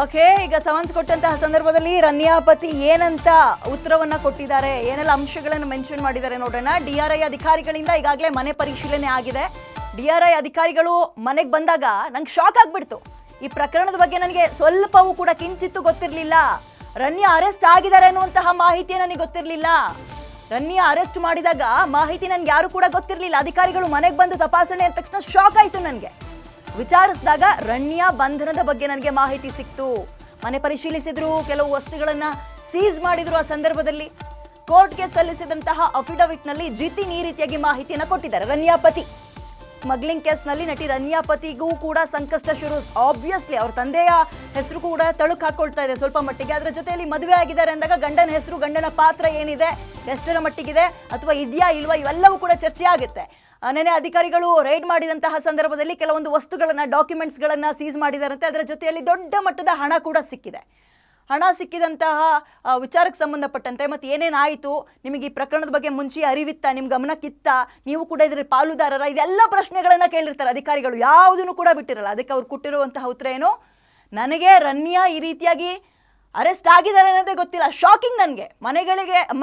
Okay, ಈಗ summons ಕೊಟ್ಟಂತಹ ಸಂದರ್ಭದಲ್ಲಿ ರನ್ಯಾ ಪತಿ ಏನಂತ ಉತ್ತರವನ್ನ ಕೊಟ್ಟಿದ್ದಾರೆ, ಏನೆಲ್ಲ ಅಂಶಗಳನ್ನು ಮೆನ್ಷನ್ ಮಾಡಿದ್ದಾರೆ ನೋಡೋಣ. DRI ಅಧಿಕಾರಿಗಳಿಂದ ಈಗಾಗಲೇ ಮನೆ ಪರಿಶೀಲನೆ ಆಗಿದೆ. DRI ಅಧಿಕಾರಿಗಳು ಮನೆಗೆ ಬಂದಾಗ ನಂಗೆ ಶಾಕ್ ಆಗ್ಬಿಡ್ತು. ಈ ಪ್ರಕರಣದ ಬಗ್ಗೆ ನನಗೆ ಸ್ವಲ್ಪವೂ ಕೂಡ ಕಿಂಚಿತ್ತು ಗೊತ್ತಿರಲಿಲ್ಲ. ರನ್ಯಾ ಅರೆಸ್ಟ್ ಆಗಿದ್ದಾರೆ ಅನ್ನುವಂತಹ ಮಾಹಿತಿ ನನಗೆ ಗೊತ್ತಿರಲಿಲ್ಲ. ರನ್ಯಾ ಅರೆಸ್ಟ್ ಮಾಡಿದಾಗ ಮಾಹಿತಿ ನನ್ಗೆ ಯಾರು ಕೂಡ ಗೊತ್ತಿರಲಿಲ್ಲ. ಅಧಿಕಾರಿಗಳು ಮನೆಗೆ ಬಂದು ತಪಾಸಣೆ ಅಂದ ತಕ್ಷಣ ಶಾಕ್ ಆಯ್ತು ನನಗೆ. ವಿಚಾರಿಸಿದಾಗ ರನ್ಯಾ ಬಂಧನದ ಬಗ್ಗೆ ನನಗೆ ಮಾಹಿತಿ ಸಿಕ್ತು. ಮನೆ ಪರಿಶೀಲಿಸಿದ್ರು, ಕೆಲವು ವಸ್ತುಗಳನ್ನ ಸೀಸ್ ಮಾಡಿದ್ರು. ಆ ಸಂದರ್ಭದಲ್ಲಿ ಕೋರ್ಟ್ಗೆ ಸಲ್ಲಿಸಿದಂತಹ ಅಫಿಡವಿಟ್ ನಲ್ಲಿ ಜಿತಿನ್ ಈ ರೀತಿಯಾಗಿ ಮಾಹಿತಿಯನ್ನು ಕೊಟ್ಟಿದ್ದಾರೆ. ರನ್ಯಾ ಪತಿ ಸ್ಮಗ್ಲಿಂಗ್ ಕೇಸ್ನಲ್ಲಿ ನಟಿ ರನ್ಯಾ ಪತಿಗೂ ಕೂಡ ಸಂಕಷ್ಟ ಶುರು. ಆಬ್ವಿಯಸ್ಲಿ ಅವ್ರ ತಂದೆಯ ಹೆಸರು ಕೂಡ ತಳುಕು ಹಾಕೊಳ್ತಾ ಇದೆ ಸ್ವಲ್ಪ ಮಟ್ಟಿಗೆ. ಅದರ ಜೊತೆಯಲ್ಲಿ ಮದುವೆ ಆಗಿದ್ದಾರೆ ಅಂದಾಗ ಗಂಡನ ಹೆಸರು, ಗಂಡನ ಪಾತ್ರ ಏನಿದೆ, ಎಷ್ಟರ ಮಟ್ಟಿಗಿದೆ ಅಥವಾ ಇದೆಯಾ ಇಲ್ವಾ, ಇವೆಲ್ಲವೂ ಕೂಡ ಚರ್ಚೆ ಆಗುತ್ತೆ. ನೆನೆ ಅಧಿಕಾರಿಗಳು ರೈಡ್ ಮಾಡಿದಂತಹ ಸಂದರ್ಭದಲ್ಲಿ ಕೆಲವೊಂದು ವಸ್ತುಗಳನ್ನ, ಡಾಕ್ಯುಮೆಂಟ್ಸ್ಗಳನ್ನ ಸೀಸ್ ಮಾಡಿದಾರಂತೆ. ಅದರ ಜೊತೆಯಲ್ಲಿ ದೊಡ್ಡ ಮಟ್ಟದ ಹಣ ಕೂಡ ಸಿಕ್ಕಿದೆ. ಹಣ ಸಿಕ್ಕಿದಂತಹ ವಿಚಾರಕ್ಕೆ ಸಂಬಂಧಪಟ್ಟಂತೆ ಮತ್ತೆ ಏನೇನಾಯಿತು, ನಿಮಗೆ ಈ ಪ್ರಕರಣದ ಬಗ್ಗೆ ಮುಂಚೆ ಅರಿವಿತ್ತ, ನಿಮ್ಮ ಗಮನಕ್ಕಿತ್ತ, ನೀವು ಕೂಡ ಇದರ ಪಾಲುದಾರರ, ಇದೆಲ್ಲ ಪ್ರಶ್ನೆಗಳನ್ನು ಕೇಳಿರ್ತಾರೆ ಅಧಿಕಾರಿಗಳು. ಯಾವುದನ್ನು ಕೂಡ ಬಿಟ್ಟಿರಲ್ಲ. ಅದಕ್ಕೆ ಅವ್ರು ಕೊಟ್ಟಿರುವಂತಹ ಉತ್ತರ ಏನು, ನನಗೆ ರನ್ಯಾ ಈ ರೀತಿಯಾಗಿ ಅರೆಸ್ಟ್ ಆಗಿದ್ದಾರೆ ಅನ್ನೋದೇ ಗೊತ್ತಿಲ್ಲ. ಶಾಕಿಂಗ್ ನನಗೆ.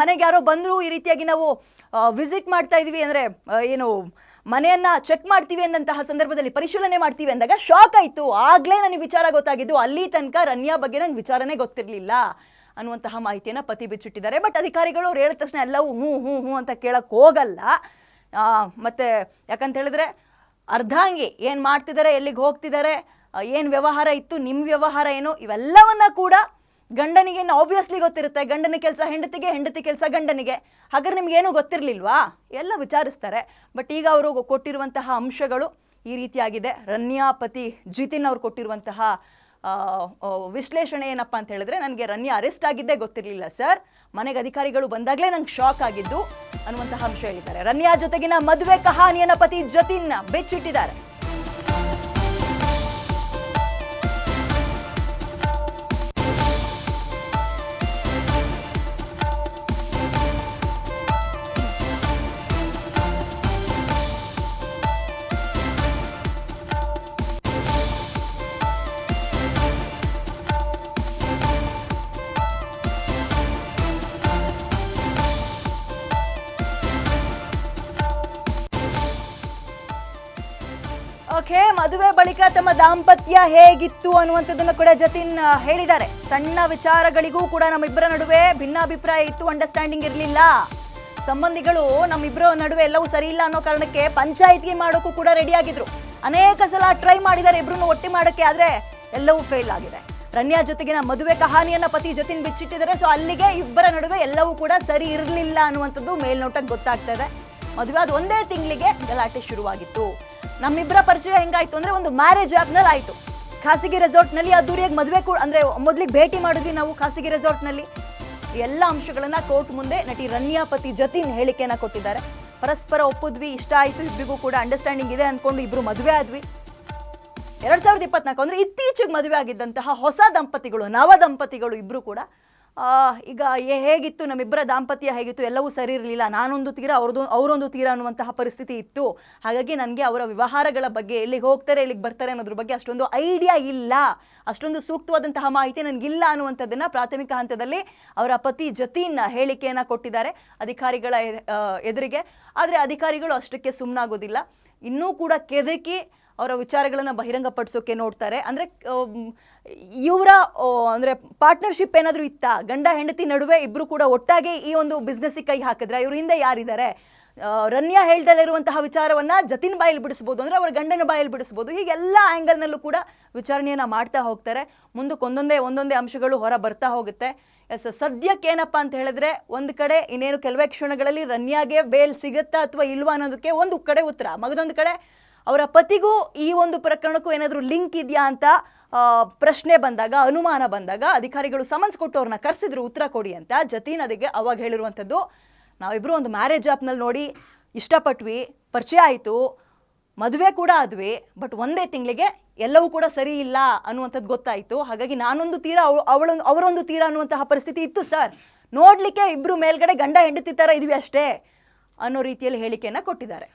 ಮನೆಗೆ ಯಾರೋ ಬಂದರು, ಈ ರೀತಿಯಾಗಿ ನಾವು ವಿಸಿಟ್ ಮಾಡ್ತಾ ಇದ್ವಿ, ಅಂದರೆ ಏನು ಮನೆಯನ್ನು ಚೆಕ್ ಮಾಡ್ತೀವಿ ಅನ್ನಂತಹ ಸಂದರ್ಭದಲ್ಲಿ ಪರಿಶೀಲನೆ ಮಾಡ್ತೀವಿ ಅಂದಾಗ ಶಾಕ್ ಆಯಿತು. ಆಗಲೇ ನನಗೆ ವಿಚಾರ ಗೊತ್ತಾಗಿದ್ದು. ಅಲ್ಲಿ ತನಕ ರನ್ಯಾ ಬಗ್ಗೆ ನಂಗೆ ವಿಚಾರನೇ ಗೊತ್ತಿರಲಿಲ್ಲ ಅನ್ನುವಂತಹ ಮಾಹಿತಿಯನ್ನು ಪತಿ ಬಿಚ್ಚಿಟ್ಟಿದ್ದಾರೆ. ಬಟ್ ಅಧಿಕಾರಿಗಳು ಅವ್ರು ಹೇಳಿದ ತಕ್ಷಣ ಎಲ್ಲವೂ ಹ್ಞೂ ಹ್ಞೂ ಹ್ಞೂ ಅಂತ ಕೇಳಕ್ಕೆ ಹೋಗಲ್ಲ. ಮತ್ತು ಯಾಕಂತ ಹೇಳಿದ್ರೆ ಅರ್ಧಾಂಗಿ ಏನು ಮಾಡ್ತಿದ್ದಾರೆ, ಎಲ್ಲಿಗೆ ಹೋಗ್ತಿದ್ದಾರೆ, ಏನು ವ್ಯವಹಾರ ಇತ್ತು, ನಿಮ್ಮ ವ್ಯವಹಾರ ಏನು, ಇವೆಲ್ಲವನ್ನ ಕೂಡ ಗಂಡನಿಗೆ ಆಬ್ವಿಯಸ್ಲಿ ಗೊತ್ತಿರುತ್ತೆ. ಗಂಡನ ಕೆಲಸ ಹೆಂಡತಿಗೆ, ಹೆಂಡತಿ ಕೆಲಸ ಗಂಡನಿಗೆ. ಹಾಗಾದ್ರೆ ನಿಮ್ಗೇನು ಗೊತ್ತಿರಲಿಲ್ವಾ? ಎಲ್ಲ ವಿಚಾರಿಸ್ತಾರೆ. ಬಟ್ ಈಗ ಅವರು ಕೊಟ್ಟಿರುವಂತಹ ಅಂಶಗಳು ಈ ರೀತಿಯಾಗಿದೆ. ರನ್ಯಾ ಪತಿ ಜಿತಿನ್ ಅವ್ರು ಕೊಟ್ಟಿರುವಂತಹ ವಿಶ್ಲೇಷಣೆ ಏನಪ್ಪ ಅಂತ ಹೇಳಿದ್ರೆ, ನನಗೆ ರನ್ಯಾ ಅರೆಸ್ಟ್ ಆಗಿದ್ದೇ ಗೊತ್ತಿರಲಿಲ್ಲ ಸರ್, ಮನೆಗೆ ಅಧಿಕಾರಿಗಳು ಬಂದಾಗಲೇ ನಂಗೆ ಶಾಕ್ ಆಗಿದ್ದು ಅನ್ನುವಂತಹ ಅಂಶ ಹೇಳಿದ್ದಾರೆ. ರನ್ಯಾ ಜೊತೆಗಿನ ಮದುವೆ ಕಹಾನಿಯನ್ನ ಪತಿ ಜತಿನ್ ಬೆಚ್ಚಿಟ್ಟಿದ್ದಾರೆ. ಓಕೆ, ಮದುವೆ ಬಳಿಕ ತಮ್ಮ ದಾಂಪತ್ಯ ಹೇಗಿತ್ತು ಅನ್ನುವಂಥದ್ದನ್ನು ಕೂಡ ಜತಿನ್ ಹೇಳಿದ್ದಾರೆ. ಸಣ್ಣ ವಿಚಾರಗಳಿಗೂ ಕೂಡ ನಮ್ಮಿಬ್ಬರ ನಡುವೆ ಭಿನ್ನಾಭಿಪ್ರಾಯ ಇತ್ತು, ಅಂಡರ್ಸ್ಟ್ಯಾಂಡಿಂಗ್ ಇರಲಿಲ್ಲ. ಸಂಬಂಧಿಗಳು ನಮ್ಮಿಬ್ಬರ ನಡುವೆ ಎಲ್ಲವೂ ಸರಿ ಇಲ್ಲ ಅನ್ನೋ ಕಾರಣಕ್ಕೆ ಪಂಚಾಯತ್ಗೆ ಮಾಡೋಕ್ಕೂ ಕೂಡ ರೆಡಿ ಆಗಿದ್ರು. ಅನೇಕ ಸಲ ಟ್ರೈ ಮಾಡಿದ್ದಾರೆ ಇಬ್ಬರನ್ನು ಒಟ್ಟಿ ಮಾಡೋಕ್ಕೆ, ಆದರೆ ಎಲ್ಲವೂ ಫೇಲ್ ಆಗಿದೆ. ರನ್ಯಾ ಜೊತೆಗಿನ ಮದುವೆ ಕಹಾನಿಯನ್ನ ಪತಿ ಜತಿನ್ ಬಿಚ್ಚಿಟ್ಟಿದ್ದಾರೆ. ಸೊ ಅಲ್ಲಿಗೆ ಇಬ್ಬರ ನಡುವೆ ಎಲ್ಲವೂ ಕೂಡ ಸರಿ ಇರಲಿಲ್ಲ ಅನ್ನುವಂಥದ್ದು ಮೇಲ್ನೋಟಕ್ಕೆ ಗೊತ್ತಾಗ್ತಾ ಇದೆ. ಮದುವೆ ಆದ ಒಂದೇ ತಿಂಗಳಿಗೆ ಗಲಾಟೆ ಶುರುವಾಗಿತ್ತು. ನಮ್ಮಿಬ್ಬರ ಪರಿಚಯ ಹೆಂಗಾಯ್ತು ಅಂದ್ರೆ, ಒಂದು ಮ್ಯಾರೇಜ್ ಆ್ಯಪ್ನಲ್ಲಿ ಆಯಿತು. ಖಾಸಗಿ ರೆಸಾರ್ಟ್ನಲ್ಲಿ ಅದ್ದೂರಿಯಾಗಿ ಮದುವೆ ಕೂಡ, ಅಂದರೆ ಮೊದಲಿಗೆ ಭೇಟಿ ಮಾಡಿದ್ವಿ ನಾವು ಖಾಸಗಿ ರೆಸಾರ್ಟ್ನಲ್ಲಿ. ಎಲ್ಲ ಅಂಶಗಳನ್ನು ಕೋರ್ಟ್ ಮುಂದೆ ನಟಿ ರನ್ಯಾ ಪತಿ ಜತಿನ್ ಹೇಳಿಕೆಯನ್ನು ಕೊಟ್ಟಿದ್ದಾರೆ. ಪರಸ್ಪರ ಒಪ್ಪಿದ್ವಿ, ಇಷ್ಟ ಆಯಿತು, ಇಬ್ಬರಿಗೂ ಕೂಡ ಅಂಡರ್ಸ್ಟ್ಯಾಂಡಿಂಗ್ ಇದೆ ಅಂದ್ಕೊಂಡು ಇಬ್ಬರು ಮದುವೆ ಆದ್ವಿ. 2024 ಅಂದರೆ ಇತ್ತೀಚೆಗೆ ಮದುವೆ ಆಗಿದ್ದಂತಹ ಹೊಸ ದಂಪತಿಗಳು, ನವ ದಂಪತಿಗಳು ಇಬ್ಬರು ಕೂಡ ಈಗ ಹೇಗಿತ್ತು ನಮ್ಮಿಬ್ಬರ ದಾಂಪತ್ಯ ಹೇಗಿತ್ತು, ಎಲ್ಲವೂ ಸರಿ ಇರಲಿಲ್ಲ. ನಾನೊಂದು ತೀರ, ಅವರೊಂದು ತೀರ ಅನ್ನುವಂತಹ ಪರಿಸ್ಥಿತಿ ಇತ್ತು. ಹಾಗಾಗಿ ನನಗೆ ಅವರ ವ್ಯವಹಾರಗಳ ಬಗ್ಗೆ, ಎಲ್ಲಿಗೆ ಹೋಗ್ತಾರೆ, ಎಲ್ಲಿಗೆ ಬರ್ತಾರೆ ಅನ್ನೋದ್ರ ಬಗ್ಗೆ ಅಷ್ಟೊಂದು ಐಡಿಯಾ ಇಲ್ಲ, ಅಷ್ಟೊಂದು ಸೂಕ್ತವಾದಂತಹ ಮಾಹಿತಿ ನನಗಿಲ್ಲ ಅನ್ನುವಂಥದ್ದನ್ನು ಪ್ರಾಥಮಿಕ ಹಂತದಲ್ಲಿ ಅವರ ಪತಿ ಜತಿನ್ ಹೇಳಿಕೆಯನ್ನು ಕೊಟ್ಟಿದ್ದಾರೆ ಅಧಿಕಾರಿಗಳ ಎದುರಿಗೆ. ಆದರೆ ಅಧಿಕಾರಿಗಳು ಅಷ್ಟಕ್ಕೆ ಸುಮ್ಮನಾಗೋದಿಲ್ಲ. ಇನ್ನೂ ಕೂಡ ಕೆದಕಿ ಅವರ ವಿಚಾರಗಳನ್ನು ಬಹಿರಂಗಪಡಿಸೋಕೆ ನೋಡ್ತಾರೆ. ಅಂದರೆ ಇವರ ಅಂದರೆ ಪಾರ್ಟ್ನರ್ಶಿಪ್ ಏನಾದರೂ ಇತ್ತಾ, ಗಂಡ ಹೆಂಡತಿ ನಡುವೆ ಇಬ್ಬರು ಕೂಡ ಒಟ್ಟಾಗಿ ಈ ಒಂದು ಬಿಸ್ನೆಸ್ಸಿಗೆ ಕೈ ಹಾಕಿದ್ರೆ ಇವ್ರ ಹಿಂದೆ ಯಾರಿದ್ದಾರೆ, ರನ್ಯಾ ಹೇಳ್ದಲ್ಲಿರುವಂತಹ ವಿಚಾರವನ್ನು ಜತಿನ್ ಬಾಯಲ್ಲಿ ಬಿಡಿಸ್ಬೋದು, ಅಂದರೆ ಅವರ ಗಂಡನ ಬಾಯಲ್ಲಿ ಬಿಡಿಸ್ಬೋದು. ಹೀಗೆಲ್ಲ ಆ್ಯಂಗಲ್ನಲ್ಲೂ ಕೂಡ ವಿಚಾರಣೆಯನ್ನು ಮಾಡ್ತಾ ಹೋಗ್ತಾರೆ. ಮುಂದಕ್ಕೆ ಒಂದೊಂದೇ ಅಂಶಗಳು ಹೊರ ಬರ್ತಾ ಹೋಗುತ್ತೆ. ಸದ್ಯಕ್ಕೆ ಏನಪ್ಪ ಅಂತ ಹೇಳಿದ್ರೆ, ಒಂದು ಕಡೆ ಇನ್ನೇನು ಕೆಲವೇ ಕ್ಷಣಗಳಲ್ಲಿ ರನ್ಯಾಗೆ ಬೇಲ್ ಸಿಗುತ್ತಾ ಅಥವಾ ಇಲ್ವಾ ಅನ್ನೋದಕ್ಕೆ ಒಂದು ಕಡೆ ಉತ್ತರ, ಮಗದೊಂದು ಕಡೆ ಅವರ ಪತಿಗೂ ಈ ಒಂದು ಪ್ರಕರಣಕ್ಕೂ ಏನಾದರೂ ಲಿಂಕ್ ಇದೆಯಾ ಅಂತ ಪ್ರಶ್ನೆ ಬಂದಾಗ, ಅನುಮಾನ ಬಂದಾಗ ಅಧಿಕಾರಿಗಳು ಸಮನ್ಸ್ ಕೊಟ್ಟು ಅವ್ರನ್ನ ಕರೆಸಿದ್ರು ಉತ್ತರ ಕೊಡಿ ಅಂತ. ಜತಿನ್ ಅದಕ್ಕೆ ಅವಾಗ ಹೇಳಿರುವಂಥದ್ದು, ನಾವಿಬ್ಬರು ಒಂದು ಮ್ಯಾರೇಜ್ ಆ್ಯಪ್ನಲ್ಲಿ ನೋಡಿ ಇಷ್ಟಪಟ್ವಿ, ಪರಿಚಯ ಆಯಿತು, ಮದುವೆ ಕೂಡ ಆದ್ವಿ, ಬಟ್ ಒಂದೇ ತಿಂಗಳಿಗೆ ಎಲ್ಲವೂ ಕೂಡ ಸರಿ ಇಲ್ಲ ಅನ್ನುವಂಥದ್ದು ಗೊತ್ತಾಯಿತು. ಹಾಗಾಗಿ ನಾನೊಂದು ತೀರ, ಅವರೊಂದು ತೀರ ಅನ್ನುವಂತಹ ಪರಿಸ್ಥಿತಿ ಇತ್ತು ಸರ್. ನೋಡಲಿಕ್ಕೆ ಇಬ್ಬರು ಮೇಲ್ಗಡೆ ಗಂಡ ಹೆಂಡತಿ ಥರ ಇದ್ವಿ ಅಷ್ಟೇ ಅನ್ನೋ ರೀತಿಯಲ್ಲಿ ಹೇಳಿಕೆಯನ್ನು ಕೊಟ್ಟಿದ್ದಾರೆ.